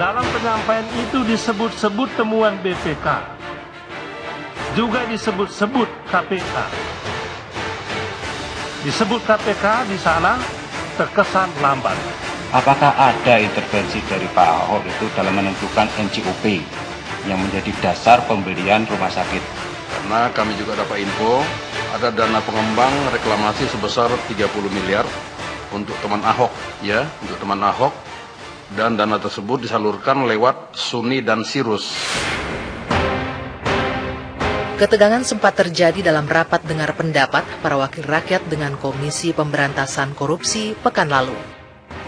Dalam penyampaian itu disebut-sebut temuan BPK, juga disebut-sebut KPK. Disebut KPK di sana terkesan lambat. Apakah ada intervensi dari Pak Ahok itu dalam menentukan NCOP yang menjadi dasar pembelian rumah sakit? Karena kami juga dapat info, ada dana pengembang reklamasi sebesar 30 miliar untuk teman Ahok, ya, untuk teman Ahok. Dan dana tersebut disalurkan lewat SUNI dan SIRUS. Ketegangan sempat terjadi dalam rapat dengar pendapat para wakil rakyat dengan Komisi Pemberantasan Korupsi pekan lalu.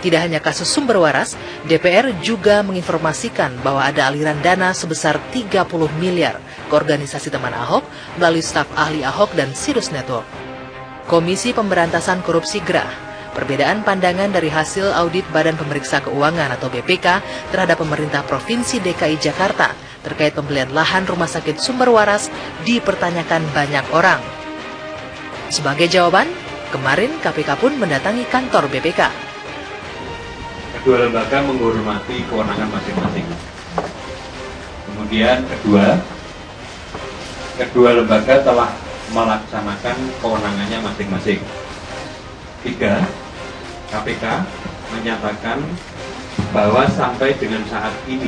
Tidak hanya kasus sumber waras, DPR juga menginformasikan bahwa ada aliran dana sebesar 30 miliar ke organisasi teman Ahok melalui staf ahli Ahok dan Sirus Network. Komisi Pemberantasan Korupsi gerah perbedaan pandangan dari hasil audit Badan Pemeriksa Keuangan atau BPK terhadap pemerintah Provinsi DKI Jakarta terkait pembelian lahan rumah sakit sumber waras dipertanyakan banyak orang. Sebagai jawaban, kemarin KPK pun mendatangi kantor BPK. Kedua lembaga menghormati kewenangan masing-masing. Kemudian kedua lembaga telah melaksanakan kewenangannya masing-masing. 3, KPK menyatakan bahwa sampai dengan saat ini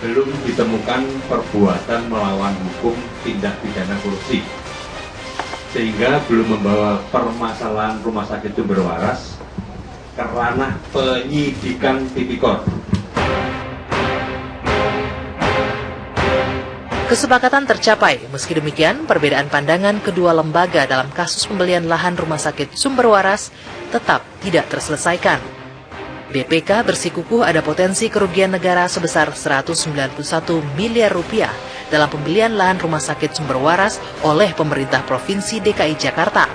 belum ditemukan perbuatan melawan hukum tindak pidana korupsi, sehingga belum membawa permasalahan rumah sakit sumber waras ke ranah penyidikan tipikor. Kesepakatan tercapai, meski demikian perbedaan pandangan kedua lembaga dalam kasus pembelian lahan rumah sakit sumber waras tetap tidak terselesaikan. BPK bersikukuh ada potensi kerugian negara sebesar 191 miliar rupiah dalam pembelian lahan rumah sakit sumber waras oleh pemerintah Provinsi DKI Jakarta.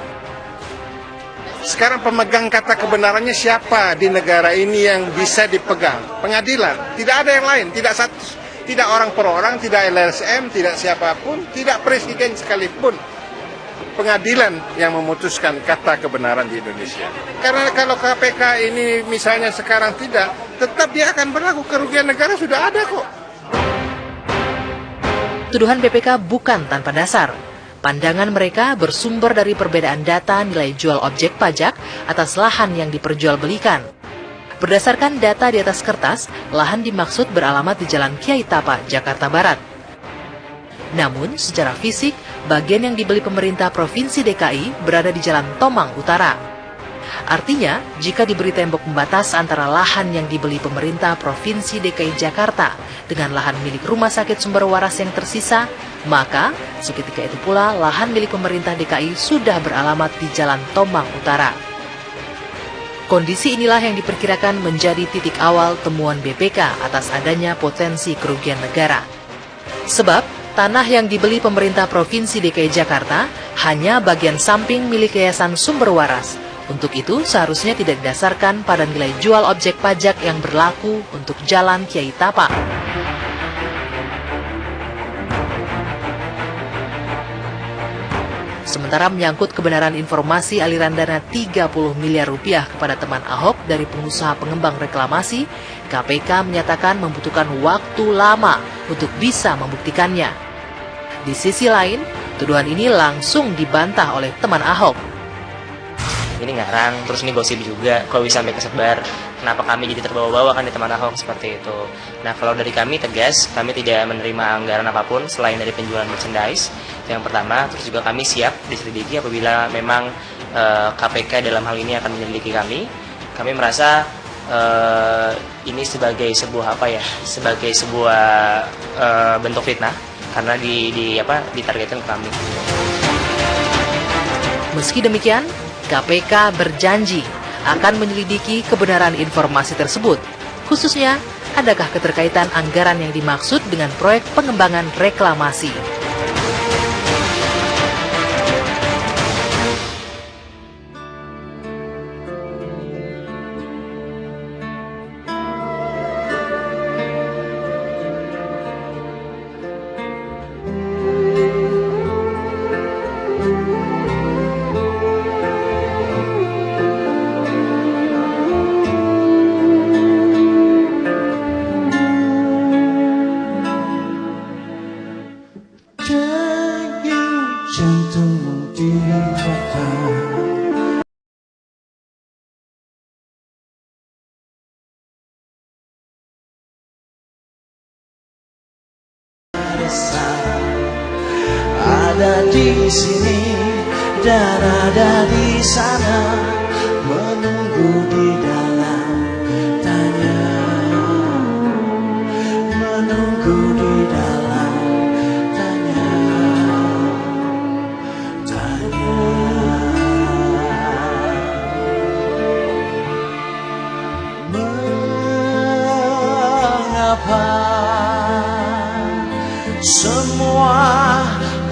Sekarang pemegang kata kebenarannya siapa di negara ini yang bisa dipegang? Pengadilan, tidak ada yang lain, tidak orang per orang, tidak LSM, tidak siapapun, tidak presiden sekalipun. Pengadilan yang memutuskan kata kebenaran di Indonesia. Karena kalau KPK ini misalnya sekarang tidak, tetap dia akan berlaku. Kerugian negara sudah ada kok. Tuduhan BPK bukan tanpa dasar. Pandangan mereka bersumber dari perbedaan data nilai jual objek pajak atas lahan yang diperjualbelikan. Berdasarkan data di atas kertas, lahan dimaksud beralamat di Jalan Kiai Tapa, Jakarta Barat. Namun, secara fisik, bagian yang dibeli pemerintah Provinsi DKI berada di Jalan Tomang Utara. Artinya, jika diberi tembok pembatas antara lahan yang dibeli pemerintah Provinsi DKI Jakarta dengan lahan milik Rumah Sakit Sumber Waras yang tersisa, maka seketika itu pula lahan milik pemerintah DKI sudah beralamat di Jalan Tomang Utara. Kondisi inilah yang diperkirakan menjadi titik awal temuan BPK atas adanya potensi kerugian negara. Sebab, tanah yang dibeli pemerintah Provinsi DKI Jakarta hanya bagian samping milik Yayasan Sumber Waras. Untuk itu, seharusnya tidak didasarkan pada nilai jual objek pajak yang berlaku untuk Jalan Kiai Tapa. Sementara menyangkut kebenaran informasi aliran dana 30 miliar rupiah kepada teman Ahok dari pengusaha pengembang reklamasi, KPK menyatakan membutuhkan waktu lama untuk bisa membuktikannya. Di sisi lain, tuduhan ini langsung dibantah oleh teman Ahok. Ini ngarang, terus ini gosip juga, kalau bisa sampai kesebar. Kenapa kami jadi terbawa-bawa kan di teman Ahok seperti itu. Nah, kalau dari kami tegas, kami tidak menerima anggaran apapun selain dari penjualan merchandise. Yang pertama, terus juga kami siap diselidiki apabila memang KPK dalam hal ini akan menyelidiki kami. Kami merasa ini sebagai sebuah sebagai sebuah bentuk fitnah karena ditargetkan ke kami. Meski demikian, KPK berjanji akan menyelidiki kebenaran informasi tersebut, khususnya adakah keterkaitan anggaran yang dimaksud dengan proyek pengembangan reklamasi. ada di sana menunggu di dalam tanya, menunggu di dalam tanya, tanya. Mengapa semua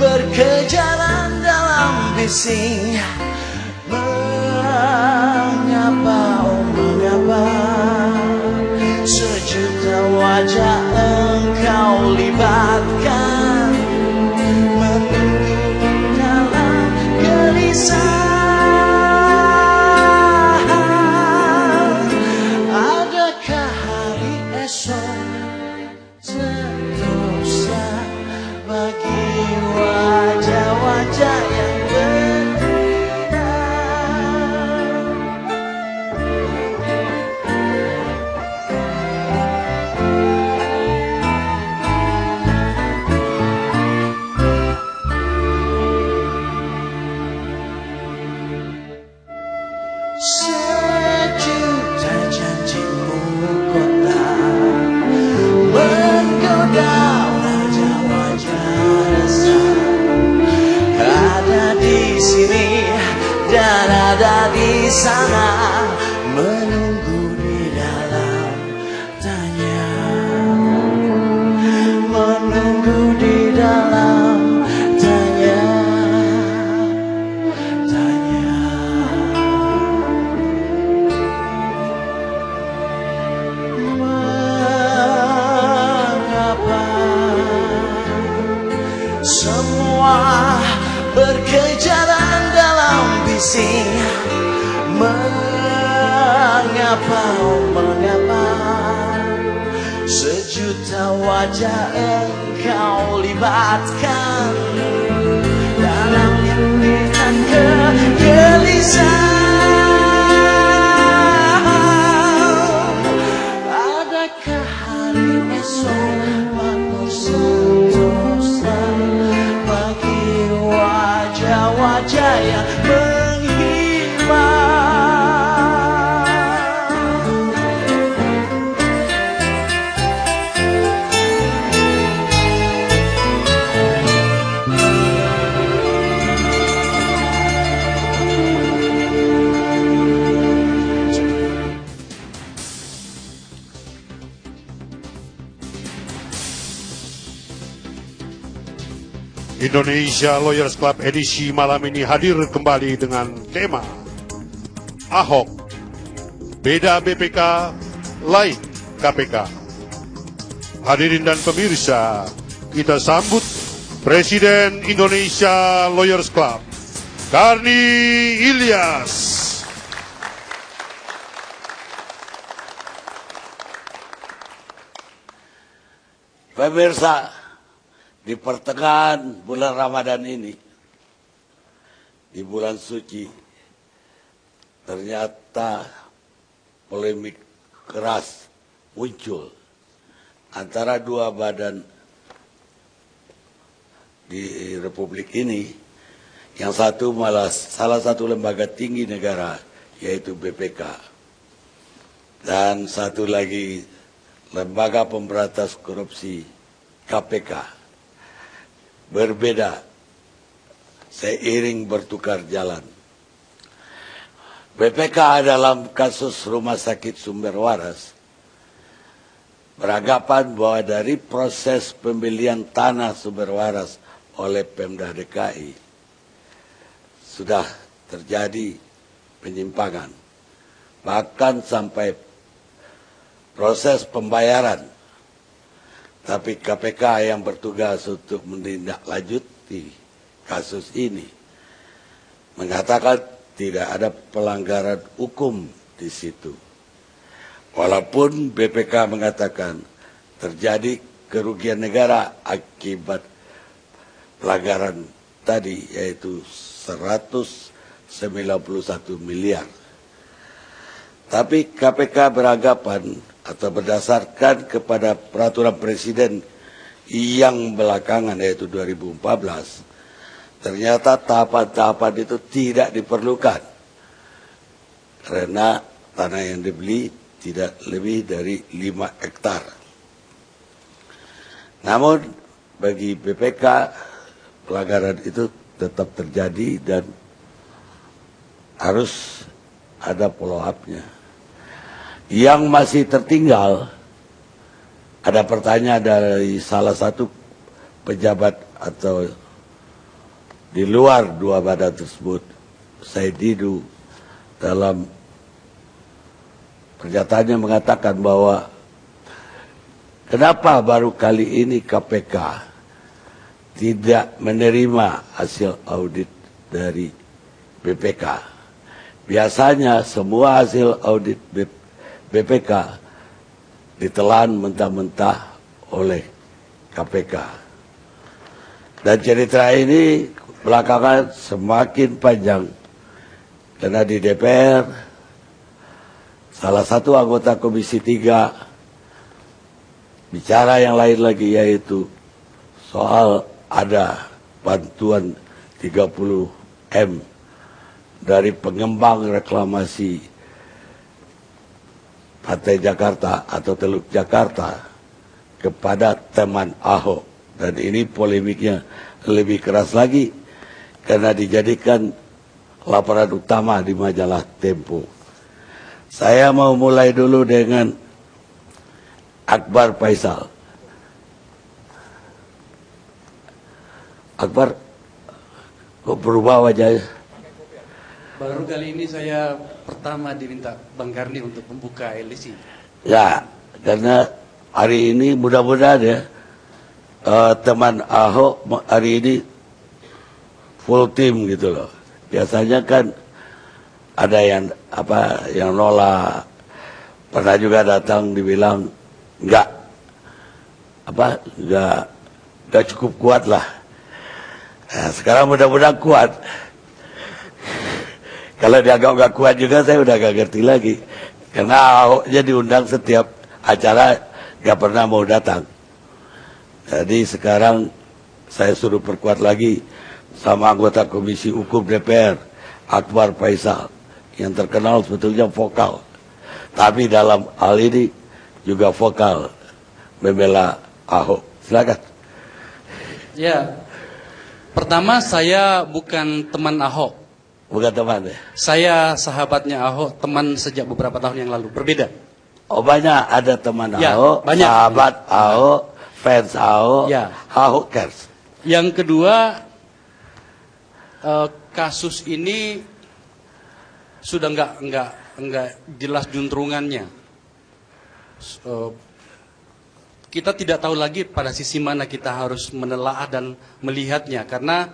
berkejaran dalam bising? Mengapa, oh mengapa sejuta wajah engkau libatkan, menunggu dalam gelisah? Adakah hari esok sentosa bagi wajah-wajah yang berbeda? Sejuta janjimu kota menggoda wajah-wajah resah. Ada di sini dan ada di sana, menunggu di dalam tanya, menunggu di dalam tanya, tanya. Mengapa semua berkejaran dalam bising? Mengapa, oh mengapa sejuta wajah engkau libatkan dalam impian kegelisahan? Adakah hari esok penuh sentosa bagi wajah-wajah yang menghibur? Indonesia Lawyers Club edisi malam ini hadir kembali dengan tema Ahok, beda BPK, lain KPK. Hadirin dan pemirsa, kita sambut Presiden Indonesia Lawyers Club, Karni Ilyas. Pemirsa, di pertengahan bulan Ramadan ini, di bulan suci, ternyata polemik keras muncul antara dua badan di Republik ini. Yang satu malah salah satu lembaga tinggi negara, yaitu BPK. Dan satu lagi lembaga pemberantas korupsi, KPK. Berbeda, seiring bertukar jalan. BPK dalam kasus Rumah Sakit Sumber Waras beranggapan bahwa dari proses pembelian tanah Sumber Waras oleh Pemda DKI sudah terjadi penyimpangan, bahkan sampai proses pembayaran. Tapi KPK yang bertugas untuk menindaklanjuti kasus ini mengatakan tidak ada pelanggaran hukum di situ. Walaupun BPK mengatakan terjadi kerugian negara akibat pelanggaran tadi, yaitu 191 miliar. Tapi KPK beranggapan atau berdasarkan kepada peraturan presiden yang belakangan, yaitu 2014, ternyata tahapan-tahapan itu tidak diperlukan karena tanah yang dibeli tidak lebih dari 5 hektar. Namun bagi BPK pelanggaran itu tetap terjadi dan harus ada follow up-nya. Yang masih tertinggal, ada pertanyaan dari salah satu pejabat atau di luar 2 badan tersebut, Said Didu, dalam pernyataannya mengatakan bahwa kenapa baru kali ini KPK tidak menerima hasil audit dari BPK. Biasanya semua hasil audit BPK ditelan mentah-mentah oleh KPK. Dan cerita ini belakangan semakin panjang karena di DPR salah satu anggota Komisi 3 bicara yang lain lagi, yaitu soal ada bantuan 30M dari pengembang reklamasi Pantai Jakarta atau Teluk Jakarta kepada teman Ahok. Dan ini polemiknya lebih keras lagi karena dijadikan laporan utama di majalah Tempo. Saya mau mulai dulu dengan Akbar Faisal. Akbar, kok berubah wajahnya? Baru kali ini saya pertama diminta Bang Karni untuk membuka LSI. Ya, karena hari ini mudah-mudahan ya teman Ahok hari ini full team gitu loh. Biasanya kan ada yang nolak, pernah juga datang dibilang enggak cukup kuat lah. Nah, sekarang mudah-mudahan kuat. Kalau dianggap nggak kuat juga saya udah gak ngerti lagi. Karena Ahoknya diundang setiap acara nggak pernah mau datang. Jadi sekarang saya suruh perkuat lagi sama anggota Komisi Hukum DPR, Akbar Faisal, yang terkenal sebetulnya vokal. Tapi dalam hal ini juga vokal membela Ahok. Silakan. Ya, pertama saya bukan teman Ahok. Bukan teman ya? Saya sahabatnya Ahok, teman sejak beberapa tahun yang lalu. Berbeda. Oh, banyak ada teman Ya, Ahok, banyak. sahabat Ahok, fans Ahok, Ya. Ahokers. Yang kedua, kasus ini sudah nggak jelas juntrungannya. Kita tidak tahu lagi pada sisi mana kita harus menelaah dan melihatnya karena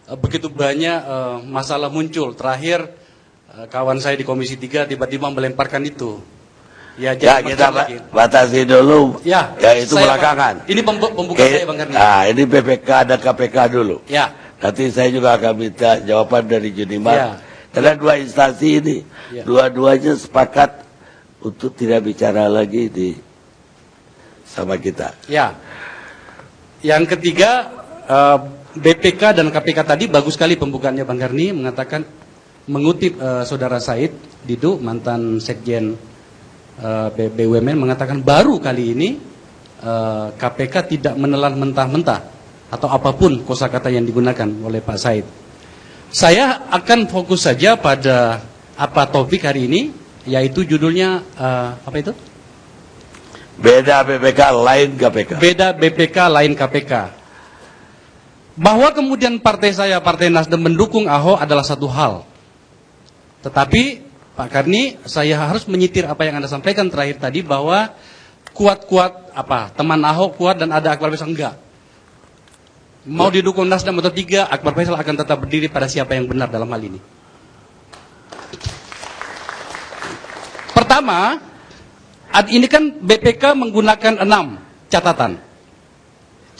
begitu banyak masalah muncul. Terakhir kawan saya di Komisi 3 tiba-tiba melemparkan itu. Ya, kita batasi dulu. Ya, itu belakangan. Ini pembuka saya, Bang Karni. Nah, ini BPK dan KPK dulu. Ya. Nanti saya juga akan minta jawaban dari Juniman. Ya. Karena dua instansi ini, Ya. dua-duanya sepakat untuk tidak bicara lagi sama kita. Ya. Yang ketiga, BPK dan KPK tadi bagus sekali pembukaannya Bang Karni, mengatakan mengutip saudara Said Didu, mantan Sekjen BUMN, mengatakan baru kali ini KPK tidak menelan mentah-mentah atau apapun kosakata yang digunakan oleh Pak Said. Saya akan fokus saja pada apa topik hari ini, yaitu judulnya apa itu? Beda BPK lain KPK. Beda BPK lain KPK. Bahwa kemudian partai saya, Partai Nasdem, mendukung Ahok adalah satu hal. Tetapi Pak Karni, saya harus menyitir apa yang Anda sampaikan terakhir tadi bahwa kuat-kuat apa teman Ahok kuat dan ada Akbar Faisal enggak. Mau didukung Nasdem atau tidak, Akbar Faisal akan tetap berdiri pada siapa yang benar dalam hal ini. Pertama, ini kan BPK menggunakan 6 catatan.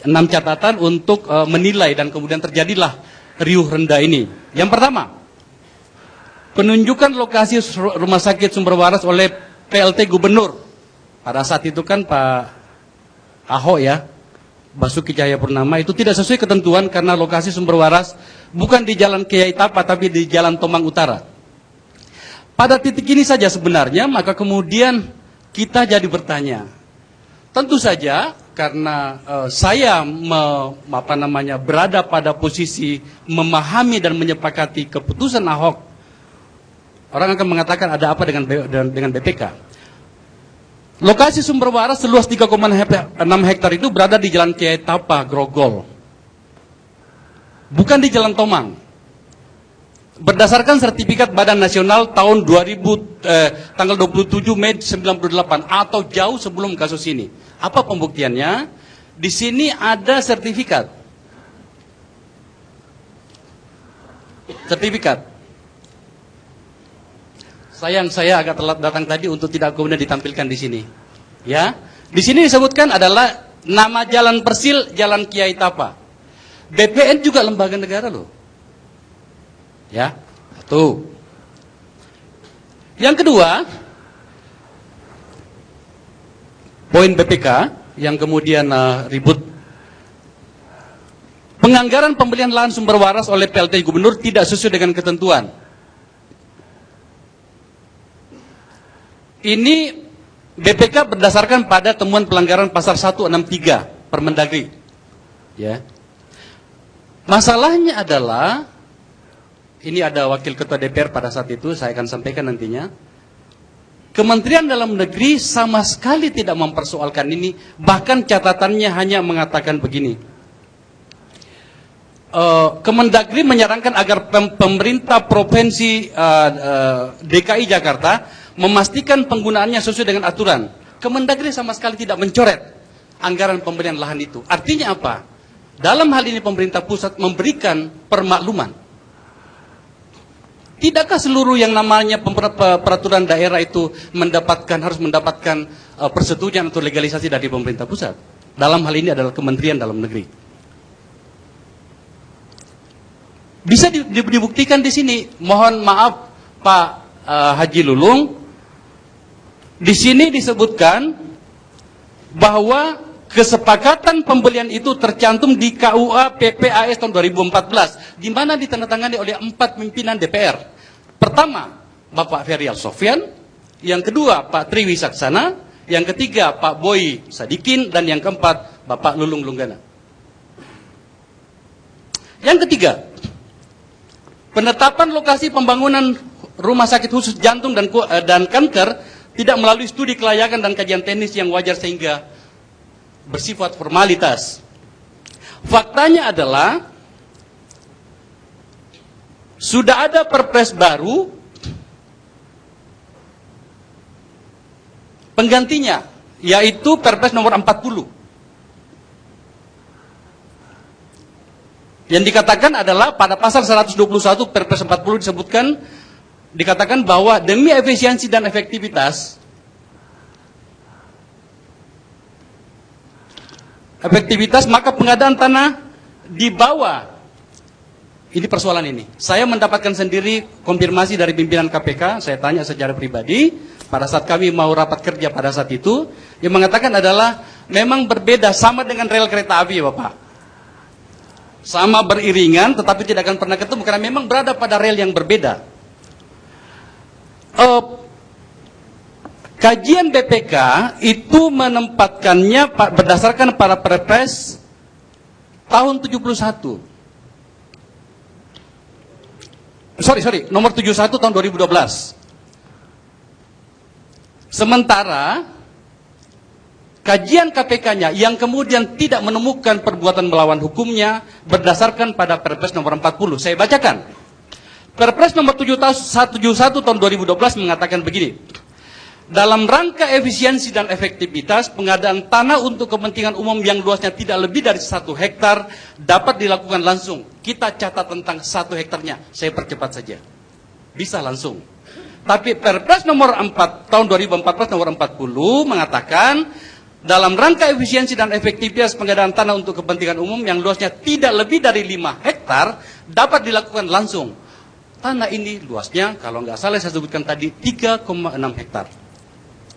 6 catatan untuk menilai dan kemudian terjadilah riuh rendah ini. Yang pertama, penunjukan lokasi rumah sakit Sumber Waras oleh PLT Gubernur. Pada saat itu kan Pak Ahok ya, Basuki Cahayapurnama, itu tidak sesuai ketentuan karena lokasi Sumber Waras bukan di Jalan Kiai Tapa, tapi di Jalan Tomang Utara. Pada titik ini saja sebenarnya, maka kemudian kita jadi bertanya. Tentu saja karena saya berada pada posisi memahami dan menyepakati keputusan Ahok, orang akan mengatakan ada apa dengan BPK. Lokasi sumber waras seluas 3,6 hektar itu berada di Jalan Kiai Tapa, Grogol. Bukan di Jalan Tomang. Berdasarkan sertifikat Badan Nasional tahun tanggal 27 Mei 98 atau jauh sebelum kasus ini. Apa pembuktiannya? Di sini ada sertifikat. Sayang saya agak telat datang tadi untuk tidak kemudian ditampilkan di sini. Ya, di sini disebutkan adalah nama jalan persil Jalan Kiai Tapa. BPN juga lembaga negara loh. Ya, satu. Yang kedua, poin BPK yang kemudian ribut. Penganggaran pembelian lahan sumber waras oleh PLT Gubernur tidak sesuai dengan ketentuan. Ini BPK berdasarkan pada temuan pelanggaran pasal 163 Permendagri. Ya. Masalahnya adalah, ini ada wakil ketua DPR pada saat itu, saya akan sampaikan nantinya. Kementerian Dalam Negeri sama sekali tidak mempersoalkan ini, bahkan catatannya hanya mengatakan begini. Kemendagri menyarankan agar pemerintah provinsi DKI Jakarta memastikan penggunaannya sesuai dengan aturan. Kemendagri sama sekali tidak mencoret anggaran pembelian lahan itu. Artinya apa? Dalam hal ini pemerintah pusat memberikan permakluman. Tidakkah seluruh yang namanya peraturan daerah itu harus mendapatkan persetujuan atau legalisasi dari pemerintah pusat? Dalam hal ini adalah Kementerian Dalam Negeri. Bisa dibuktikan di sini. Mohon maaf Pak Haji Lulung. Di sini disebutkan bahwa kesepakatan pembelian itu tercantum di KUA PPAS tahun 2014, di mana ditandatangani oleh 4 pimpinan DPR. Pertama, Bapak Ferial Sofyan, yang kedua Pak Tri Wisaksana, yang ketiga Pak Boy Sadikin, dan yang keempat Bapak Lulung Lunggana. Yang ketiga, penetapan lokasi pembangunan rumah sakit khusus jantung dan kanker tidak melalui studi kelayakan dan kajian teknis yang wajar sehingga bersifat formalitas. Faktanya adalah sudah ada Perpres baru penggantinya, yaitu Perpres nomor 40. Yang dikatakan adalah pada pasal 121 Perpres 40 dikatakan bahwa demi efisiensi dan efektivitas maka pengadaan tanah di bawah. Ini persoalan ini. Saya mendapatkan sendiri konfirmasi dari pimpinan KPK, saya tanya secara pribadi pada saat kami mau rapat kerja pada saat itu, yang mengatakan adalah memang berbeda, sama dengan rel kereta api Bapak. Sama beriringan tetapi tidak akan pernah ketemu karena memang berada pada rel yang berbeda. Kajian BPK itu menempatkannya berdasarkan pada Perpres tahun 71. Nomor 71 tahun 2012. Sementara kajian KPK-nya yang kemudian tidak menemukan perbuatan melawan hukumnya berdasarkan pada Perpres nomor 40. Saya bacakan. Perpres nomor 71 tahun 2012 mengatakan begini. Dalam rangka efisiensi dan efektivitas, pengadaan tanah untuk kepentingan umum yang luasnya tidak lebih dari 1 hektar dapat dilakukan langsung. Kita catat tentang 1 hektarnya. Saya percepat saja. Bisa langsung. Tapi Perpres nomor 4 tahun 2014 nomor 40 mengatakan dalam rangka efisiensi dan efektivitas pengadaan tanah untuk kepentingan umum yang luasnya tidak lebih dari 5 hektar dapat dilakukan langsung. Tanah ini luasnya, kalau nggak salah saya sebutkan tadi, 3,6 hektar.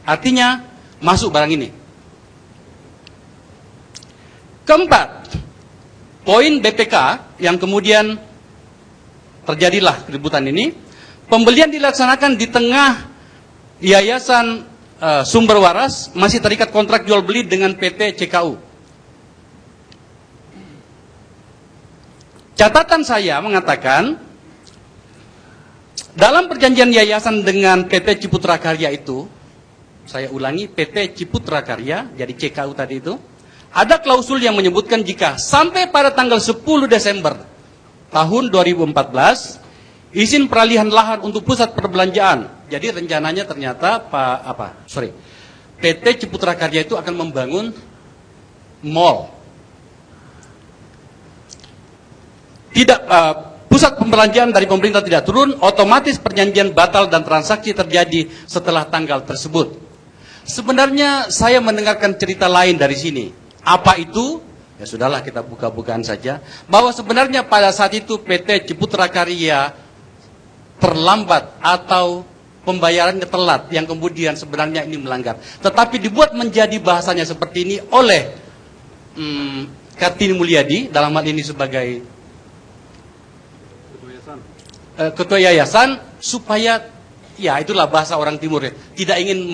Artinya, masuk barang ini. Keempat, poin BPK yang kemudian terjadilah keributan ini. Pembelian dilaksanakan di tengah Yayasan Sumber Waras masih terikat kontrak jual beli dengan PT CKU. Catatan saya mengatakan, dalam perjanjian yayasan dengan PT Ciputra Karya itu, saya ulangi, PT Ciputra Karya, jadi CKU tadi itu, ada klausul yang menyebutkan jika sampai pada tanggal 10 Desember tahun 2014, izin peralihan lahan untuk pusat perbelanjaan. Jadi rencananya ternyata PT Ciputra Karya itu akan membangun mall. Tidak, pusat pembelanjaan dari pemerintah tidak turun, otomatis perjanjian batal dan transaksi terjadi setelah tanggal tersebut. Sebenarnya saya mendengarkan cerita lain dari sini. Apa itu? Ya sudahlah, kita buka-bukaan saja. Bahwa sebenarnya pada saat itu PT Ciputra Karya terlambat atau pembayarannya telat, yang kemudian sebenarnya ini melanggar. Tetapi dibuat menjadi bahasanya seperti ini oleh Kartini Mulyadi, dalam hal ini sebagai ketua yayasan, supaya, ya itulah bahasa orang timur ya, tidak ingin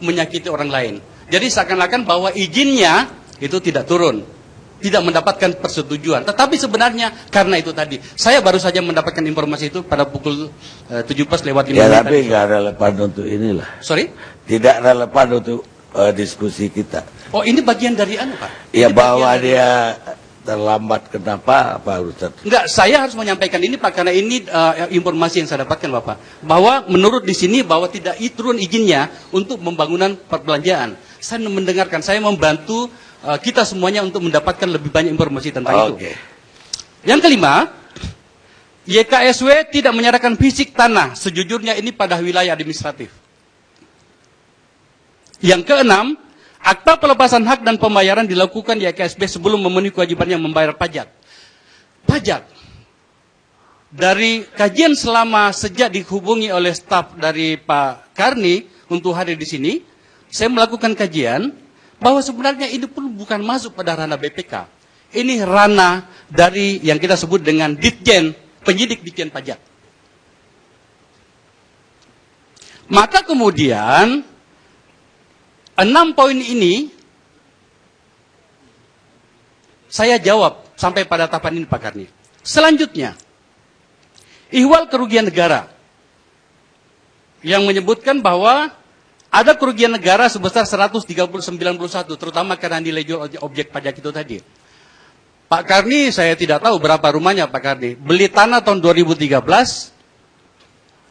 menyakiti orang lain. Jadi seakan-akan bahwa izinnya itu tidak turun, tidak mendapatkan persetujuan. Tetapi sebenarnya karena itu tadi, saya baru saja mendapatkan informasi itu pada pukul 17:05. Ya tapi nggak relevan untuk inilah. Sorry? Tidak relevan untuk diskusi kita. Oh, ini bagian dari Pak? Ya ini bahwa dia terlambat, kenapa apa urusan? Enggak, saya harus menyampaikan ini Pak, karena ini informasi yang saya dapatkan Bapak, bahwa menurut di sini bahwa tidak turun izinnya untuk pembangunan perbelanjaan. Saya mendengarkan, saya membantu kita semuanya untuk mendapatkan lebih banyak informasi tentang itu. Yang kelima, YKSW tidak menyerahkan fisik tanah sejujurnya ini pada wilayah administratif. Yang keenam, akta pelepasan hak dan pembayaran dilakukan di YKSB sebelum memenuhi kewajibannya membayar pajak. Pajak. Dari kajian selama sejak dihubungi oleh staf dari Pak Karni untuk hadir di sini, saya melakukan kajian bahwa sebenarnya ini pun bukan masuk pada ranah BPK. Ini ranah dari yang kita sebut dengan Ditjen, penyidik Ditjen Pajak. Maka kemudian 6 poin ini saya jawab sampai pada tahapan ini Pak Karni. Selanjutnya, ihwal kerugian negara yang menyebutkan bahwa ada kerugian negara sebesar 130,91, terutama karena nilai jual objek pajak itu tadi. Pak Karni, saya tidak tahu berapa rumahnya Pak Karni. Beli tanah tahun 2013,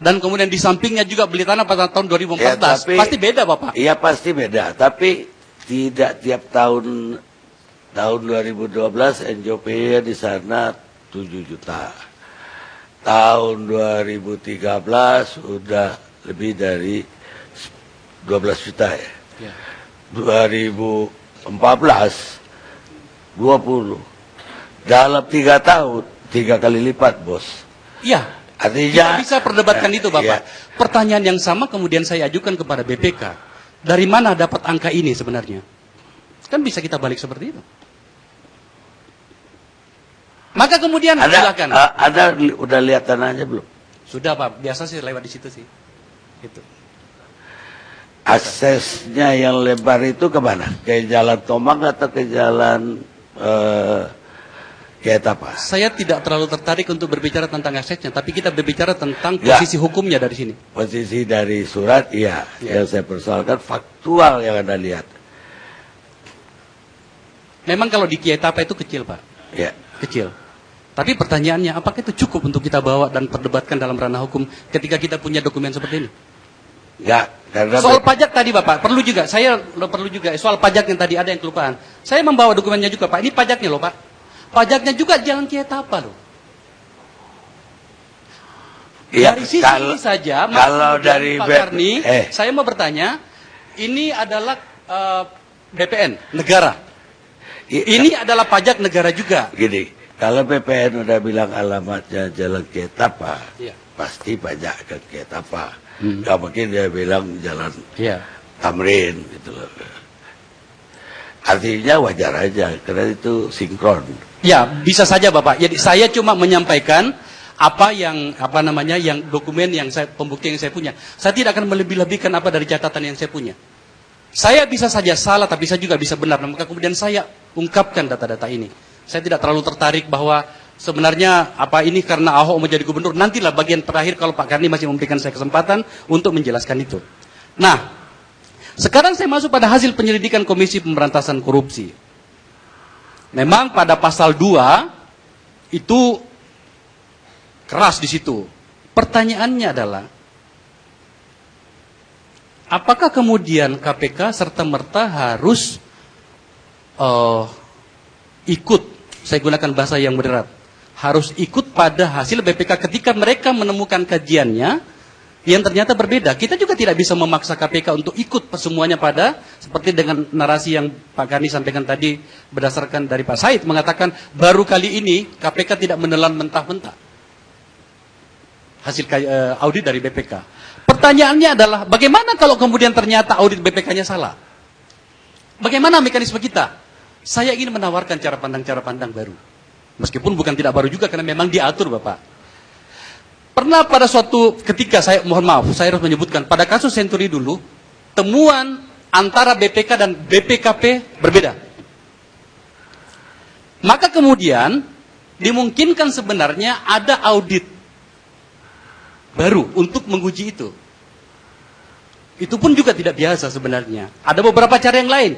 dan kemudian di sampingnya juga beli tanah pada tahun 2014. Ya, pasti beda Bapak. Iya pasti beda, tapi tidak tiap tahun 2012 NJOP di sana 7 juta. Tahun 2013 sudah lebih dari 12 juta ya. 2014 20. Dalam 3 tahun 3 kali lipat bos. Iya. Artinya, kita bisa perdebatkan itu Bapak. Ya. Pertanyaan yang sama kemudian saya ajukan kepada BPK. Dari mana dapat angka ini sebenarnya? Kan bisa kita balik seperti itu. Maka kemudian silakan. Ada udah lihat tanahnya belum? Sudah Pak, biasa sih lewat di situ sih. Itu. Aksesnya yang lebar itu kemana? Ke jalan Tomang atau ke jalan kayak apa? Saya tidak terlalu tertarik untuk berbicara tentang aksesnya, tapi kita berbicara tentang posisi hukumnya dari sini. Posisi dari surat, iya. Yang saya persoalkan faktual yang Anda lihat. Memang kalau di Kiai Tapa itu kecil Pak. Ya. Kecil. Tapi pertanyaannya, apakah itu cukup untuk kita bawa dan perdebatkan dalam ranah hukum ketika kita punya dokumen seperti ini? Enggak. Karena soal pajak tadi Bapak, perlu juga. Saya perlu juga. Soal pajak yang tadi ada yang kelupaan. Saya membawa dokumennya juga Pak. Ini pajaknya loh Pak. Pajaknya juga Jalan Kiai Tapa loh. Ya, dari sisi ini saja, kalau dari Pak Karni, saya mau bertanya, ini adalah BPN negara. Ini adalah pajak negara juga. Gini, kalau BPN udah bilang alamatnya Jalan Kiai Tapa, pasti pajak ke Kiai Tapa. Gak mungkin dia bilang Jalan Tamrin gitu loh. Artinya wajar aja, karena itu sinkron. Ya, bisa saja Bapak. Jadi saya cuma menyampaikan yang dokumen pembuktian yang saya punya. Saya tidak akan melebih-lebihkan apa dari catatan yang saya punya. Saya bisa saja salah, tapi saya juga bisa benar. Maka kemudian saya ungkapkan data-data ini. Saya tidak terlalu tertarik bahwa sebenarnya apa ini karena Ahok mau jadi gubernur. Nantilah bagian terakhir kalau Pak Karni masih memberikan saya kesempatan untuk menjelaskan itu. Nah, sekarang saya masuk pada hasil penyelidikan Komisi Pemberantasan Korupsi. Memang pada pasal 2 itu keras di situ. Pertanyaannya adalah, apakah kemudian KPK serta-merta harus ikut, saya gunakan bahasa yang berat, harus ikut pada hasil BPK ketika mereka menemukan kajiannya yang ternyata berbeda. Kita juga tidak bisa memaksa KPK untuk ikut semuanya pada, seperti dengan narasi yang Pak Karni sampaikan tadi, berdasarkan dari Pak Said, mengatakan baru kali ini KPK tidak menelan mentah-mentah hasil audit dari BPK. Pertanyaannya adalah, bagaimana kalau kemudian ternyata audit BPK-nya salah? Bagaimana mekanisme kita? Saya ingin menawarkan cara pandang baru. Meskipun bukan tidak baru juga, karena memang diatur, Bapak. Pernah pada suatu ketika, mohon maaf, saya harus menyebutkan, pada kasus Senturi dulu, temuan antara BPK dan BPKP berbeda. Maka kemudian, dimungkinkan sebenarnya ada audit baru untuk menguji itu. Itu pun juga tidak biasa sebenarnya. Ada beberapa cara yang lain.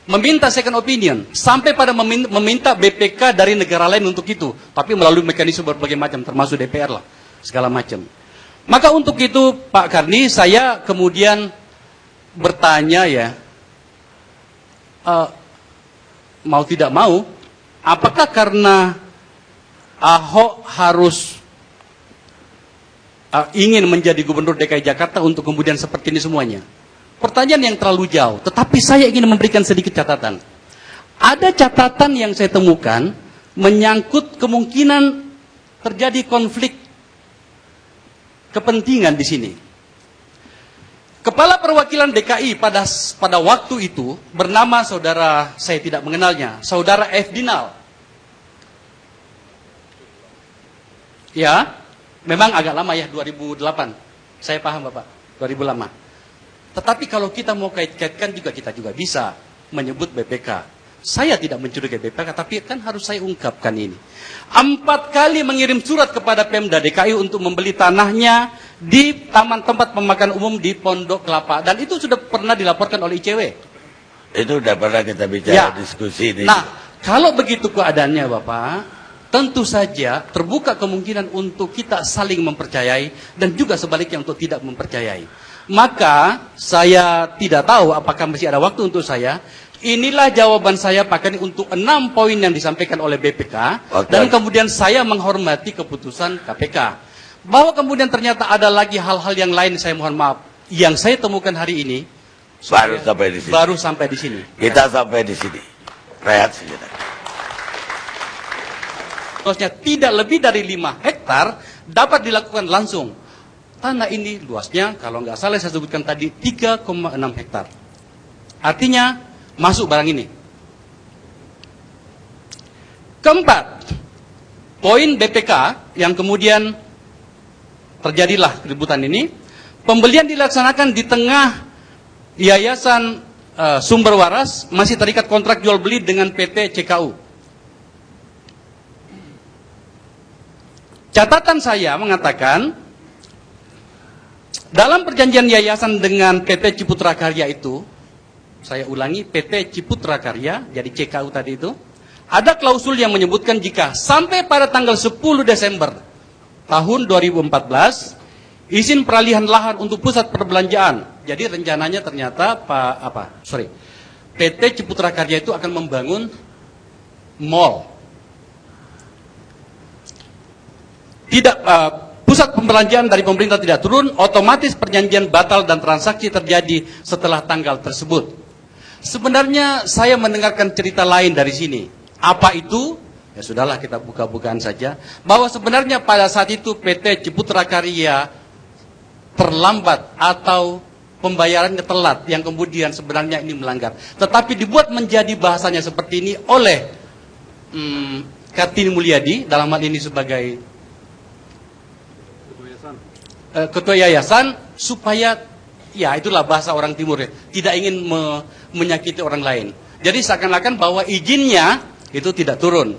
Meminta second opinion, sampai pada meminta BPK dari negara lain untuk itu. Tapi melalui mekanisme berbagai macam, termasuk DPR lah, segala macam. Maka untuk itu Pak Karni, saya kemudian bertanya ya, mau tidak mau, apakah karena Ahok harus ingin menjadi gubernur DKI Jakarta untuk kemudian seperti ini semuanya? Pertanyaan yang terlalu jauh, tetapi saya ingin memberikan sedikit catatan. Ada catatan yang saya temukan menyangkut kemungkinan terjadi konflik kepentingan di sini. Kepala Perwakilan DKI pada waktu itu bernama saudara, saya tidak mengenalnya, saudara F. Dinal. Ya, memang agak lama ya, 2008. Saya paham Bapak, 2000 lama. Tetapi kalau kita mau kait-kaitkan juga, kita juga bisa menyebut BPK. Saya tidak mencurigai BPK, tapi kan harus saya ungkapkan ini. 4 kali mengirim surat kepada Pemda DKI untuk membeli tanahnya di taman tempat pemakaman umum di Pondok Kelapa. Dan itu sudah pernah dilaporkan oleh ICW. Itu sudah pernah kita bicara ya. Diskusi ini. Nah, kalau begitu keadaannya Bapak, tentu saja terbuka kemungkinan untuk kita saling mempercayai dan juga sebaliknya untuk tidak mempercayai. Maka saya tidak tahu apakah masih ada waktu untuk saya. Inilah jawaban saya Pak Karni untuk 6 poin yang disampaikan oleh BPK. Dan kemudian saya menghormati keputusan KPK. Bahwa kemudian ternyata ada lagi hal-hal yang lain, saya mohon maaf. Yang saya temukan hari ini baru sampai di sini. Kita sampai di sini. Rehat sejenak. Luasnya tidak lebih dari 5 hektar dapat dilakukan langsung. Tanah ini luasnya, kalau nggak salah saya sebutkan tadi, 3,6 hektar. Artinya, masuk barang ini. Keempat, poin BPK yang kemudian terjadilah keributan ini, pembelian dilaksanakan di tengah Yayasan Sumber Waras masih terikat kontrak jual beli dengan PT CKU. Catatan saya mengatakan, dalam perjanjian yayasan dengan PT Ciputra Karya itu, saya ulangi, PT Ciputra Karya, jadi CKU tadi itu, ada klausul yang menyebutkan jika sampai pada tanggal 10 Desember tahun 2014, izin peralihan lahan untuk pusat perbelanjaan. Jadi rencananya ternyata PT Ciputra Karya itu akan membangun mall. Pusat pembelanjaan dari pemerintah tidak turun, otomatis perjanjian batal dan transaksi terjadi setelah tanggal tersebut. Sebenarnya saya mendengarkan cerita lain dari sini. Apa itu? Ya sudahlah, kita buka-bukaan saja. Bahwa sebenarnya pada saat itu PT Ciputra Karya terlambat atau pembayarannya telat, yang kemudian sebenarnya ini melanggar. Tetapi dibuat menjadi bahasanya seperti ini oleh Kartini Mulyadi, dalam hal ini sebagai ketua yayasan supaya, ya itulah bahasa orang timur ya, tidak ingin menyakiti orang lain. Jadi seakan-akan bahwa izinnya itu tidak turun,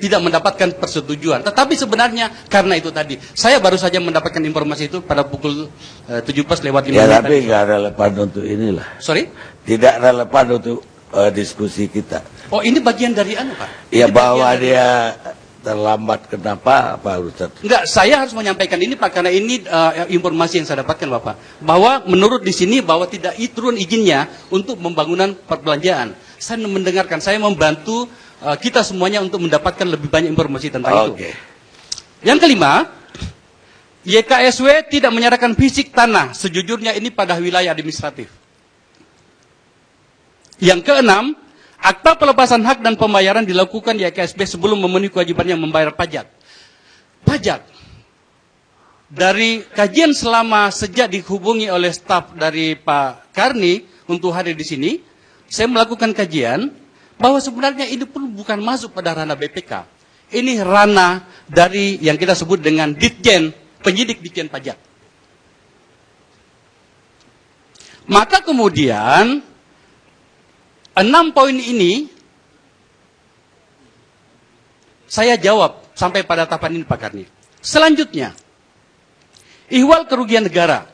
tidak mendapatkan persetujuan. Tetapi sebenarnya karena itu tadi, saya baru saja mendapatkan informasi itu pada pukul 17:05. Ya tapi nggak relevan untuk inilah. Sorry? Tidak relevan untuk diskusi kita. Oh ini bagian dari anu Pak? Ya Ini bahwa dia terlambat kenapa Pak Ustaz? Enggak, saya harus menyampaikan ini Pak karena ini informasi yang saya dapatkan Bapak. Bahwa menurut di sini bahwa tidak turun izinnya untuk pembangunan perbelanjaan. Saya mendengarkan, saya membantu kita semuanya untuk mendapatkan lebih banyak informasi tentang itu. Yang kelima, YKSW tidak menyerahkan fisik tanah sejujurnya ini pada wilayah administratif. Yang keenam, akta pelepasan hak dan pembayaran dilakukan YKSB sebelum memenuhi kewajibannya membayar pajak. Pajak. Dari kajian selama sejak dihubungi oleh staf dari Pak Karni untuk hadir di sini, saya melakukan kajian bahwa sebenarnya ini pun bukan masuk pada ranah BPK. Ini ranah dari yang kita sebut dengan Ditjen, penyidik Ditjen Pajak. Maka kemudian 6 poin ini saya jawab sampai pada tahapan ini Pak Karni. Selanjutnya, ihwal kerugian negara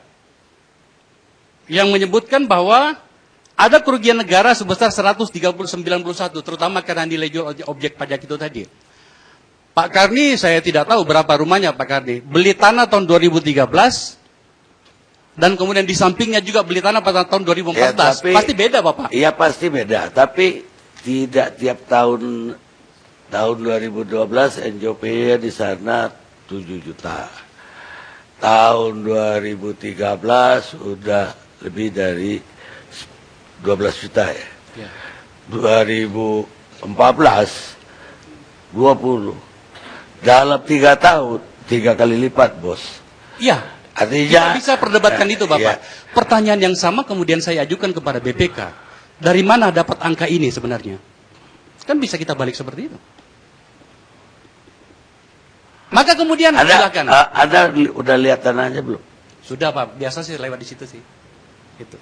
yang menyebutkan bahwa ada kerugian negara sebesar 130,91 terutama karena nilai jual objek pajak itu tadi. Pak Karni saya tidak tahu berapa rumahnya Pak Karni. Beli tanah tahun 2013 dan kemudian di sampingnya juga beli tanah pada tahun 2014. Ya, pasti beda Bapak. Iya pasti beda, tapi tidak tiap tahun 2012 NJOP di sana 7 juta. Tahun 2013 sudah lebih dari 12 juta ya. 2014 20. Dalam 3 tahun 3 kali lipat bos. Iya. Artinya kita bisa perdebatkan itu Bapak. Pertanyaan yang sama kemudian saya ajukan kepada BPK. Dari mana dapat angka ini sebenarnya? Kan bisa kita balik seperti itu. Maka kemudian silakan. Ada udah lihat tanahnya belum? Sudah Pak, biasa sih lewat di situ sih. Itu.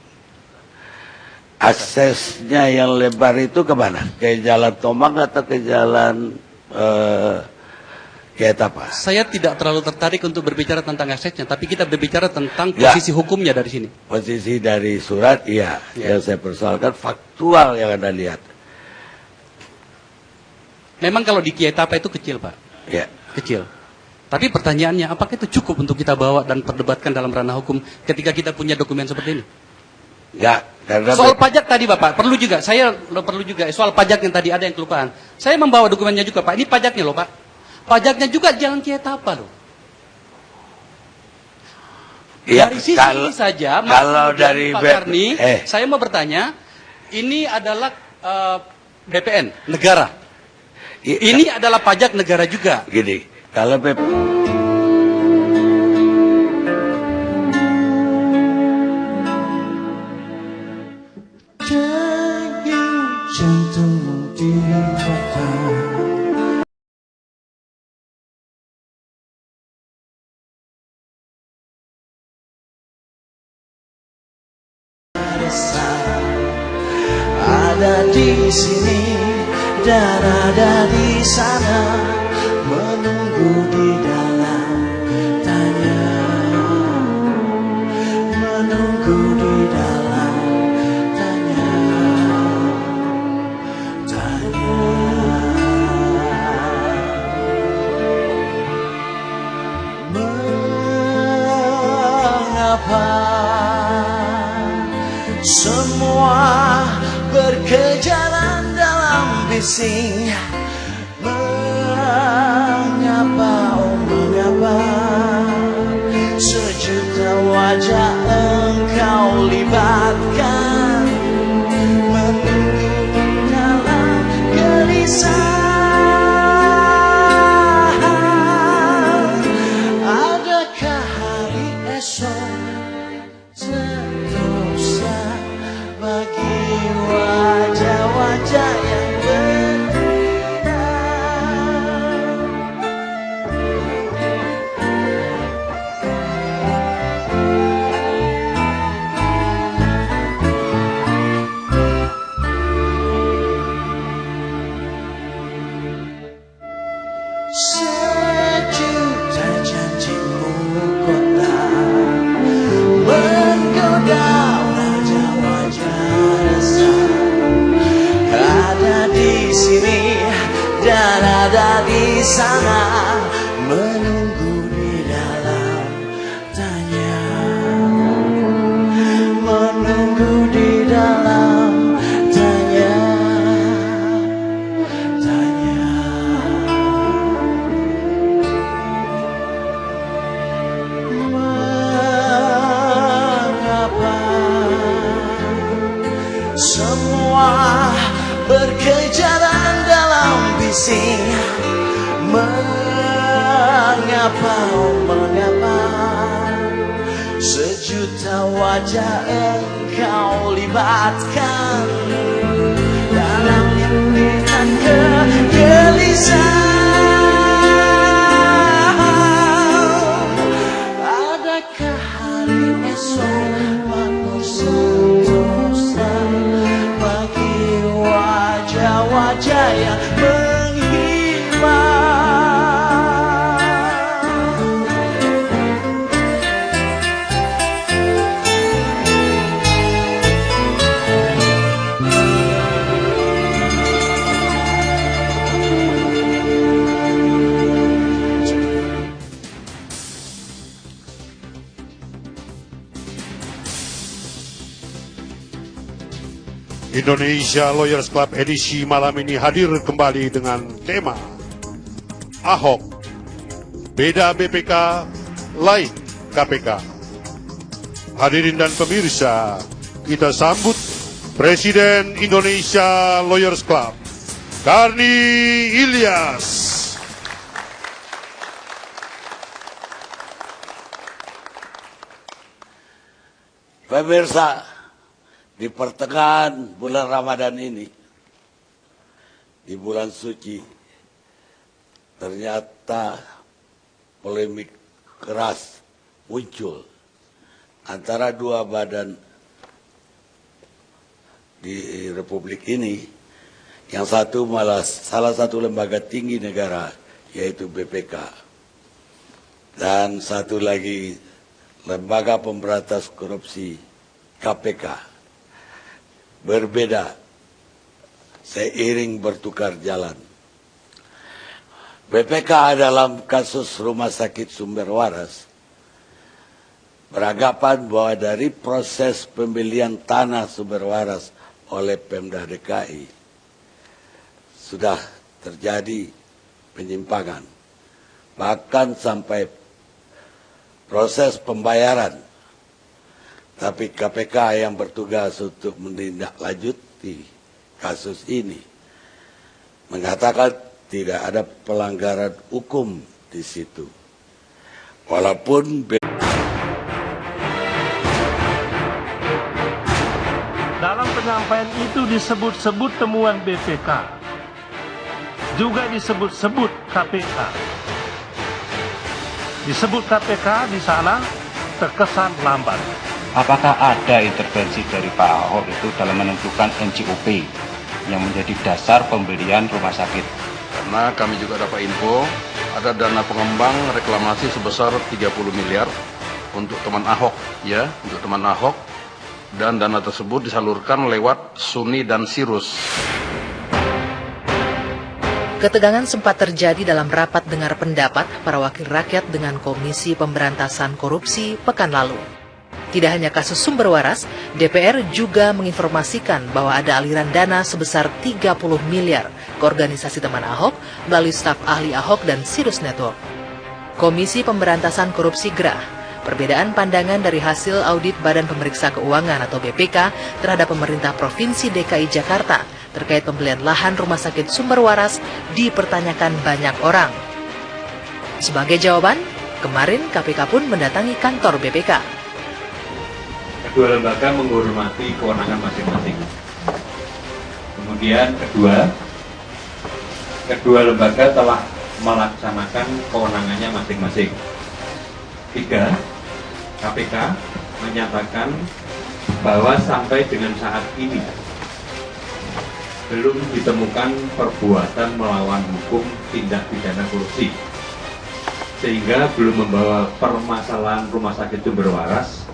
Aksesnya yang lebar itu kemana? Ke Jalan Tomang atau ke Jalan Ketapa? Saya tidak terlalu tertarik untuk berbicara tentang aksesnya, tapi kita berbicara tentang posisi hukumnya dari sini. Posisi dari surat, iya. Yang saya persoalkan faktual yang Anda lihat. Memang kalau di Ketapa itu kecil Pak. Ya. Kecil. Tapi pertanyaannya, apakah itu cukup untuk kita bawa dan perdebatkan dalam ranah hukum ketika kita punya dokumen seperti ini? Enggak. Soal pajak tadi Bapak, perlu juga, saya perlu juga, soal pajak yang tadi ada yang kelupaan. Saya membawa dokumennya juga Pak, ini pajaknya loh Pak. Pajaknya juga Jalan Ketapa loh. Ya, dari sisi ini saja, kalau dari Pak Karni, saya mau bertanya, ini adalah BPN, negara. Ini adalah pajak negara juga. Gini, kalau jantung di kota ada di sini dan ada di sana menunggu di dalam tanya menunggu di dalam semua berkejaran dalam bising. Mengapa, oh mengapa sejuta wajah engkau libatkan menunggu dalam gelisah. Adakah hari esok bagi wajah-wajah yang sana menunggu di dalam tanya, menunggu di dalam tanya, tanya. Mengapa semua berkejaran dalam bising? Mengapa, oh mengapa sejuta wajah engkau libatkan dalam impian kegelisahan? Adakah hari esok waktu sentosa bagi wajah-wajah yang menghilang? Indonesia Lawyers Club edisi malam ini hadir kembali dengan tema Ahok, beda BPK, lain KPK. Hadirin dan pemirsa, kita sambut Presiden Indonesia Lawyers Club, Karni Ilyas. Pemirsa, di pertengahan bulan Ramadan ini, di bulan suci, ternyata polemik keras muncul antara dua badan di Republik ini. Yang satu malah salah satu lembaga tinggi negara, yaitu BPK. Dan satu lagi lembaga pemberantas korupsi, KPK. Berbeda seiring bertukar jalan. BPK dalam kasus Rumah Sakit Sumber Waras beranggapan bahwa dari proses pembelian tanah Sumber Waras oleh Pemda DKI sudah terjadi penyimpangan, bahkan sampai proses pembayaran. Tapi KPK yang bertugas untuk menindaklanjuti kasus ini mengatakan tidak ada pelanggaran hukum di situ. Walaupun dalam penyampaian itu disebut-sebut temuan BPK, juga disebut-sebut KPK. Disebut KPK di sana terkesan lambat. Apakah ada intervensi dari Pak Ahok itu dalam menentukan NCOP yang menjadi dasar pembelian rumah sakit? Karena kami juga dapat info, ada dana pengembang reklamasi sebesar 30 miliar untuk teman Ahok, ya, untuk teman Ahok, dan dana tersebut disalurkan lewat Suni dan Sirus. Ketegangan sempat terjadi dalam rapat dengar pendapat para wakil rakyat dengan Komisi Pemberantasan Korupsi pekan lalu. Tidak hanya kasus Sumber Waras, DPR juga menginformasikan bahwa ada aliran dana sebesar 30 miliar ke organisasi teman Ahok melalui staf ahli Ahok dan Sirus Network. Komisi Pemberantasan Korupsi gerah perbedaan pandangan dari hasil audit Badan Pemeriksa Keuangan atau BPK terhadap pemerintah Provinsi DKI Jakarta terkait pembelian lahan rumah sakit Sumber Waras dipertanyakan banyak orang. Sebagai jawaban, kemarin KPK pun mendatangi kantor BPK. Kedua lembaga menghormati kewenangan masing-masing. Kemudian kedua lembaga telah melaksanakan kewenangannya masing-masing. 3, KPK menyatakan bahwa sampai dengan saat ini belum ditemukan perbuatan melawan hukum tindak pidana korupsi, sehingga belum membawa permasalahan Rumah Sakit Sumber Waras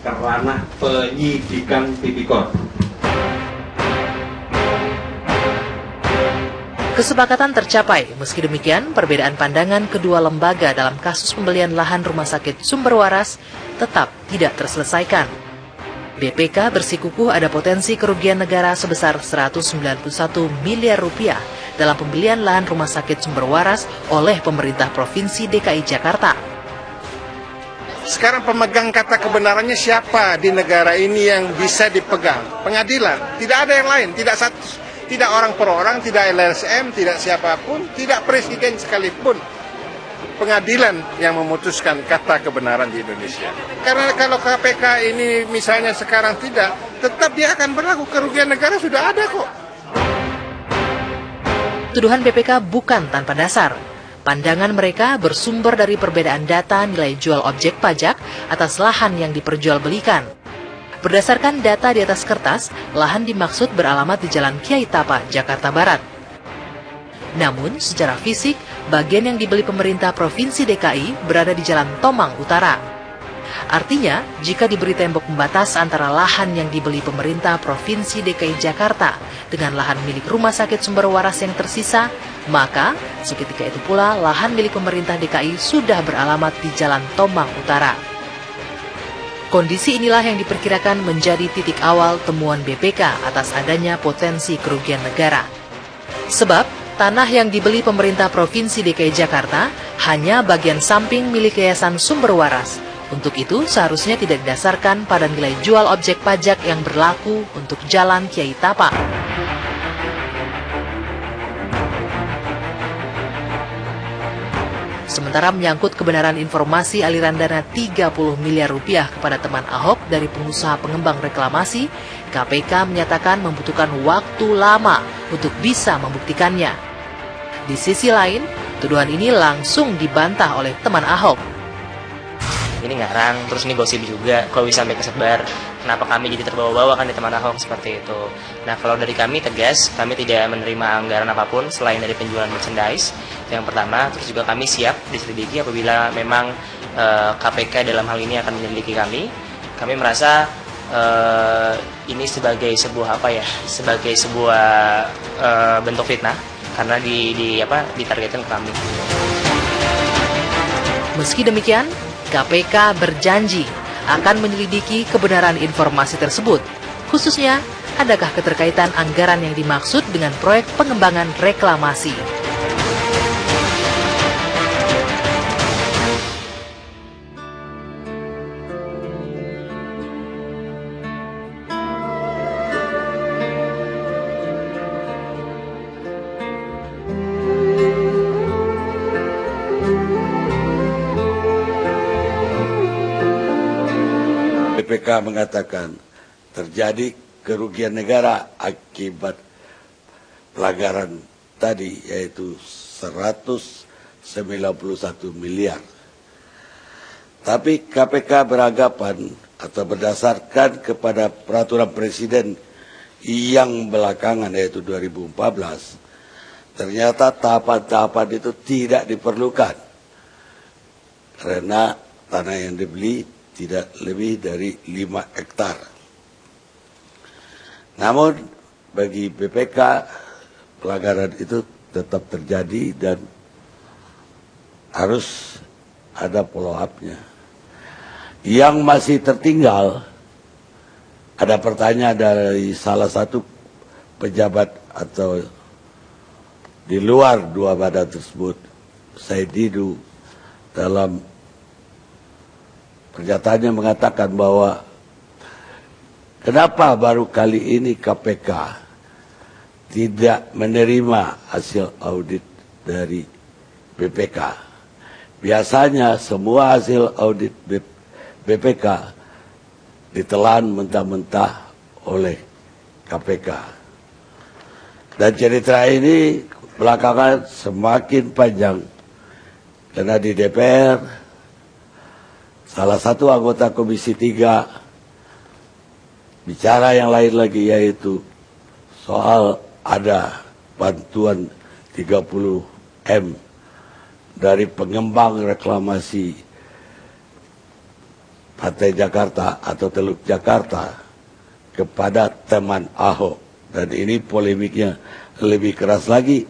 ke ranah penyidikan tipikor. Kesepakatan tercapai, meski demikian perbedaan pandangan kedua lembaga dalam kasus pembelian lahan rumah sakit Sumber Waras tetap tidak terselesaikan. BPK bersikukuh ada potensi kerugian negara sebesar 191 miliar rupiah dalam pembelian lahan rumah sakit Sumber Waras oleh pemerintah Provinsi DKI Jakarta. Sekarang pemegang kata kebenarannya siapa di negara ini yang bisa dipegang? Pengadilan, tidak ada yang lain, tidak orang per orang, tidak LSM, tidak siapapun, tidak presiden sekalipun. Pengadilan yang memutuskan kata kebenaran di Indonesia. Karena kalau KPK ini misalnya sekarang tidak, tetap dia akan berlaku, kerugian negara sudah ada kok. Tuduhan BPK bukan tanpa dasar. Pandangan mereka bersumber dari perbedaan data nilai jual objek pajak atas lahan yang diperjualbelikan. Berdasarkan data di atas kertas, lahan dimaksud beralamat di Jalan Kiai Tapa, Jakarta Barat. Namun, secara fisik, bagian yang dibeli pemerintah Provinsi DKI berada di Jalan Tomang Utara. Artinya, jika diberi tembok pembatas antara lahan yang dibeli pemerintah Provinsi DKI Jakarta dengan lahan milik Rumah Sakit Sumber Waras yang tersisa, maka seketika itu pula lahan milik pemerintah DKI sudah beralamat di Jalan Tomang Utara. Kondisi inilah yang diperkirakan menjadi titik awal temuan BPK atas adanya potensi kerugian negara. Sebab, tanah yang dibeli pemerintah Provinsi DKI Jakarta hanya bagian samping milik Yayasan Sumber Waras. Untuk itu, seharusnya tidak didasarkan pada nilai jual objek pajak yang berlaku untuk Jalan Kiai Tapa. Sementara menyangkut kebenaran informasi aliran dana 30 miliar rupiah kepada teman Ahok dari pengusaha pengembang reklamasi, KPK menyatakan membutuhkan waktu lama untuk bisa membuktikannya. Di sisi lain, tuduhan ini langsung dibantah oleh teman Ahok. Ini ngarang, terus ini gosip juga, kalau bisa sampai kesebar. Kenapa kami jadi terbawa-bawa kan di teman Ahok seperti itu. Nah, kalau dari kami tegas, kami tidak menerima anggaran apapun selain dari penjualan merchandise. Yang pertama, terus juga kami siap diselidiki apabila memang KPK dalam hal ini akan menyelidiki kami. Kami merasa ini sebagai sebuah sebagai sebuah bentuk fitnah karena ditargetkan ke kami. Meski demikian, KPK berjanji akan menyelidiki kebenaran informasi tersebut, khususnya adakah keterkaitan anggaran yang dimaksud dengan proyek pengembangan reklamasi. BPK mengatakan terjadi kerugian negara akibat pelanggaran tadi, yaitu 191 miliar. Tapi KPK beranggapan atau berdasarkan kepada peraturan presiden yang belakangan, yaitu 2014, ternyata tahapan-tahapan itu tidak diperlukan karena tanah yang dibeli tidak lebih dari 5 hektar. Namun bagi BPK pelanggaran itu tetap terjadi dan harus ada follow up-nya. Yang masih tertinggal, ada pertanyaan dari salah satu pejabat atau di luar dua badan tersebut, Said Didu, dalam pernyataannya mengatakan bahwa kenapa baru kali ini KPK tidak menerima hasil audit dari BPK. Biasanya semua hasil audit BPK ditelan mentah-mentah oleh KPK. Dan cerita ini belakangan semakin panjang karena di DPR salah satu anggota Komisi 3 bicara yang lain lagi, yaitu soal ada bantuan 30M dari pengembang reklamasi Pantai Jakarta atau Teluk Jakarta kepada teman Ahok. Dan ini polemiknya lebih keras lagi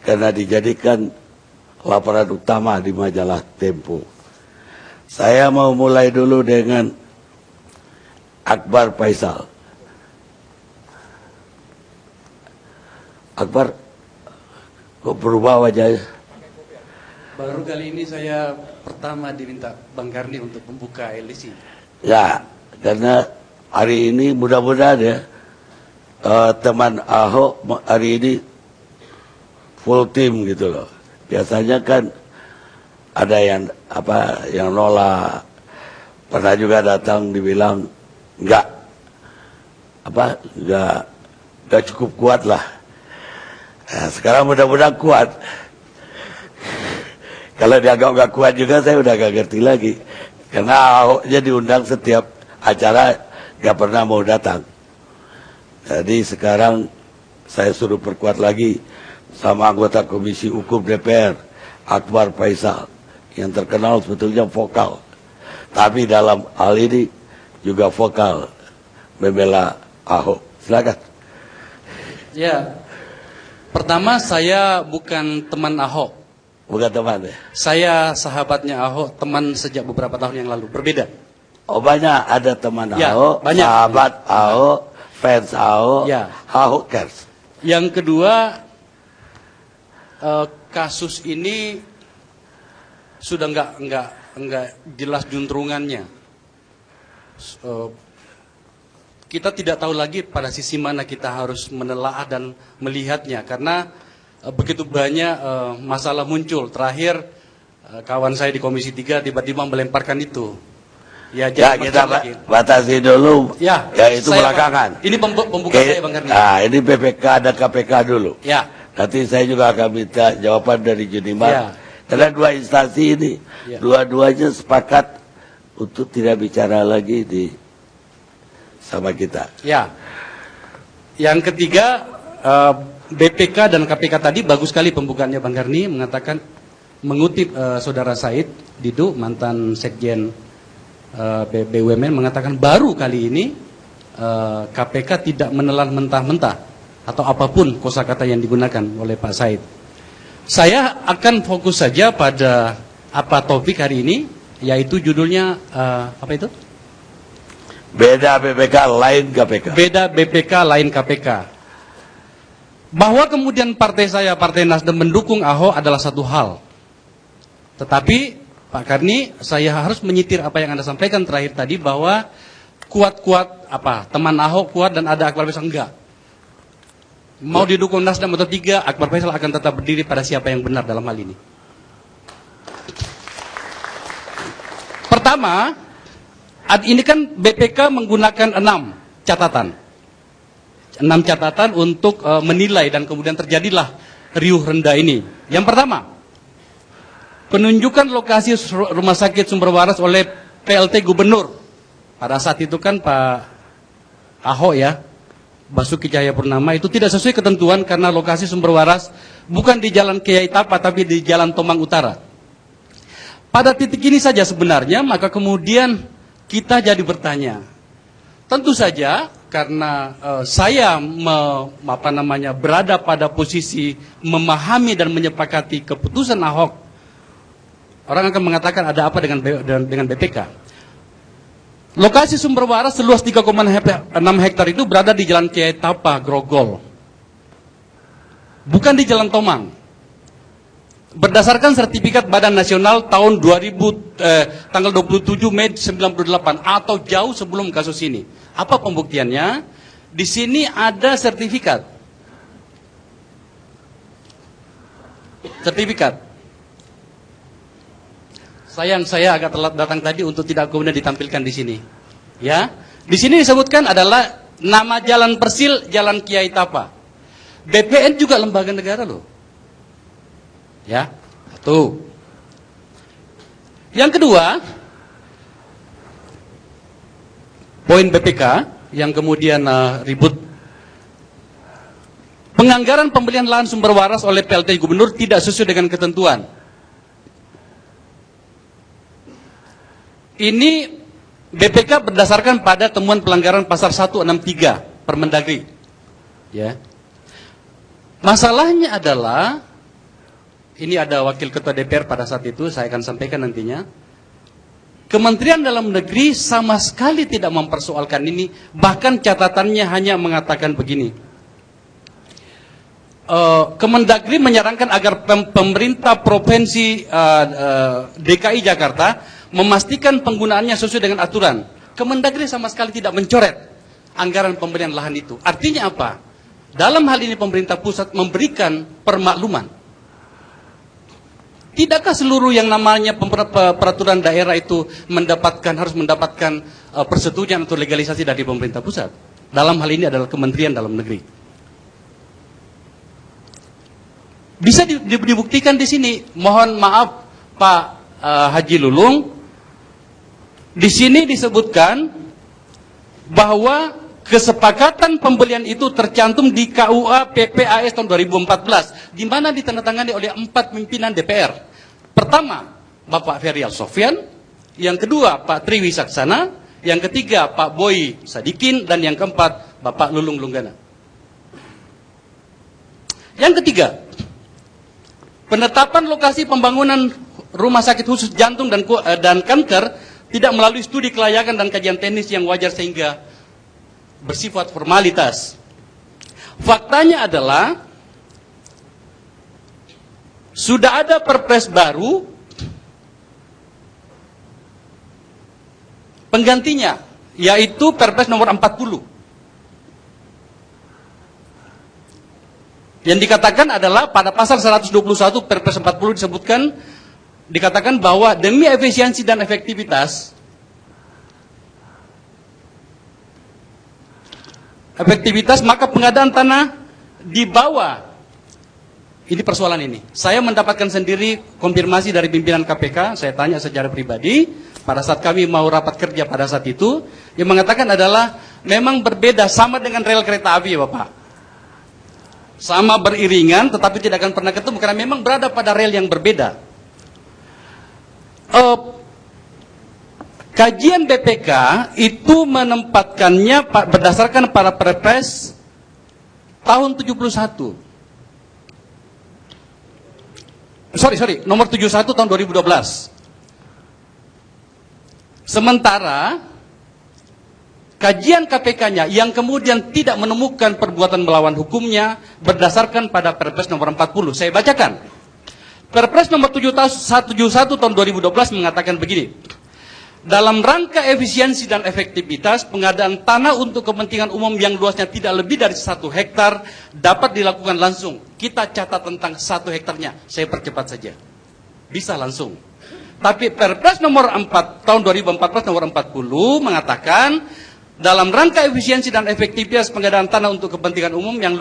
karena dijadikan laporan utama di majalah Tempo. Saya mau mulai dulu dengan Akbar Faisal. Akbar, kok berubah wajahnya? Baru kali ini saya pertama diminta Bang Karni untuk membuka LDC. Ya, karena hari ini mudah-mudahan ya teman Ahok hari ini full team gitu loh. Biasanya kan ada yang nolak, pernah juga datang dibilang enggak cukup kuat lah. Nah, sekarang mudah-mudahan kuat. Kalau dianggap nggak kuat juga saya udah gak ngerti lagi. Karena Ahoknya diundang setiap acara nggak pernah mau datang. Jadi sekarang saya suruh perkuat lagi sama anggota Komisi Hukum DPR, Akbar Faisal, yang terkenal sebetulnya vokal. Tapi dalam hal ini juga vokal membela Ahok. Silakan. Ya, pertama saya bukan teman Ahok. Bukan teman ya? Saya sahabatnya Ahok, teman sejak beberapa tahun yang lalu. Berbeda. Oh banyak, ada teman Ya, Ahok, banyak. sahabat Ahok, fans Ahok, Ya. Ahok cares. Yang kedua, kasus ini sudah nggak jelas juntrungannya. Kita tidak tahu lagi pada sisi mana kita harus menelaah dan melihatnya, karena begitu banyak masalah muncul. Terakhir kawan saya di Komisi 3 tiba-tiba melemparkan itu. Ya, kita batasi dulu. Ya, itu belakangan. Ini pembuka saya, Bang Karni. Nah, ini BPK dan KPK dulu. Ya. Nanti saya juga akan minta jawaban dari Juniman. Ya. Karena dua instansi ini, Ya. dua-duanya sepakat untuk tidak bicara lagi sama kita. Ya. Yang ketiga, BPK dan KPK tadi bagus sekali pembukaannya Bang Karni, mengatakan mengutip Saudara Said Didu, mantan Sekjen BUMN, mengatakan baru kali ini KPK tidak menelan mentah-mentah atau apapun kosakata yang digunakan oleh Pak Said. Saya akan fokus saja pada topik hari ini, yaitu judulnya apa itu? Beda BPK lain KPK. Beda BPK lain KPK. Bahwa kemudian partai saya, Partai Nasdem, mendukung Ahok adalah satu hal. Tetapi Pak Karni, saya harus menyitir apa yang Anda sampaikan terakhir tadi, bahwa kuat-kuat teman Ahok kuat dan ada Akbar Faisal, enggak. Mau didukung Nasdem atau tidak, Akbar Faisal akan tetap berdiri pada siapa yang benar dalam hal ini. Pertama, ini kan BPK menggunakan 6 catatan. 6 catatan untuk menilai dan kemudian terjadilah riuh rendah ini. Yang pertama, penunjukan lokasi rumah sakit Sumber Waras oleh PLT Gubernur. Pada saat itu kan Pak Ahok ya, Basuki Cahayapurnama, itu tidak sesuai ketentuan karena lokasi Sumber Waras bukan di Jalan Kiai Tapa tapi di Jalan Tomang Utara. Pada titik ini saja sebenarnya, maka kemudian kita jadi bertanya. Tentu saja karena saya berada pada posisi memahami dan menyepakati keputusan Ahok, orang akan mengatakan ada apa dengan BPK. Lokasi Sumber Waras seluas 3,6 hektar itu berada di Jalan Kiai Tapa, Grogol, bukan di Jalan Tomang. Berdasarkan sertifikat Badan Nasional tahun tanggal 27 Mei 98 atau jauh sebelum kasus ini. Apa pembuktiannya? Di sini ada sertifikat. Sayang saya agak telat datang tadi untuk tidak kemudian ditampilkan di sini. Ya, di sini disebutkan adalah nama Jalan Persil, Jalan Kiai Tapa. BPN juga lembaga negara loh. Ya, satu. Yang kedua, poin BPK yang kemudian ribut. Penganggaran pembelian lahan Sumber Waras oleh PLT Gubernur tidak sesuai dengan ketentuan. Ini BPK berdasarkan pada temuan pelanggaran pasal 163 Permendagri. Ya. Masalahnya adalah ini ada wakil ketua DPR pada saat itu, saya akan sampaikan nantinya. Kementerian Dalam Negeri sama sekali tidak mempersoalkan ini, bahkan catatannya hanya mengatakan begini. Kemendagri menyarankan agar pemerintah provinsi DKI Jakarta memastikan penggunaannya sesuai dengan aturan. Kemendagri sama sekali tidak mencoret anggaran pemberian lahan itu. Artinya apa? Dalam hal ini pemerintah pusat memberikan permakluman. Tidakkah seluruh yang namanya peraturan daerah itu harus mendapatkan persetujuan atau legalisasi dari pemerintah pusat? Dalam hal ini adalah Kementerian Dalam Negeri. Bisa dibuktikan di sini. Mohon maaf Pak Haji Lulung, di sini disebutkan bahwa kesepakatan pembelian itu tercantum di KUA PPAS tahun 2014, di mana ditandatangani oleh 4 pimpinan DPR. Pertama, Bapak Ferial Sofyan, yang kedua Pak Tri Wisaksana, yang ketiga Pak Boy Sadikin, dan yang keempat Bapak Lulung Lunggana. Yang ketiga, penetapan lokasi pembangunan rumah sakit khusus jantung dan kanker tidak melalui studi kelayakan dan kajian teknis yang wajar sehingga bersifat formalitas. Faktanya adalah sudah ada perpres baru penggantinya, yaitu Perpres nomor 40. Yang dikatakan adalah pada pasal 121 Perpres 40 disebutkan, dikatakan bahwa demi efisiensi dan efektivitas maka pengadaan tanah di bawah. Ini persoalan ini. Saya mendapatkan sendiri konfirmasi dari pimpinan KPK, saya tanya secara pribadi, pada saat kami mau rapat kerja pada saat itu, yang mengatakan adalah memang berbeda, sama dengan rel kereta api ya Bapak. Sama beriringan tetapi tidak akan pernah ketemu karena memang berada pada rel yang berbeda. Kajian BPK itu menempatkannya berdasarkan pada Perpres tahun 71. Nomor 71 tahun 2012. Sementara kajian KPK-nya yang kemudian tidak menemukan perbuatan melawan hukumnya berdasarkan pada Perpres nomor 40. Saya bacakan. Perpres nomor 71 tahun 2012 mengatakan begini. Dalam rangka efisiensi dan efektivitas, pengadaan tanah untuk kepentingan umum yang luasnya tidak lebih dari 1 hektar dapat dilakukan langsung. Kita catat tentang 1 hektarnya, saya percepat saja. Bisa langsung. Tapi Perpres nomor 4 tahun 2014 nomor 40 mengatakan dalam rangka efisiensi dan efektivitas pengadaan tanah untuk kepentingan umum yang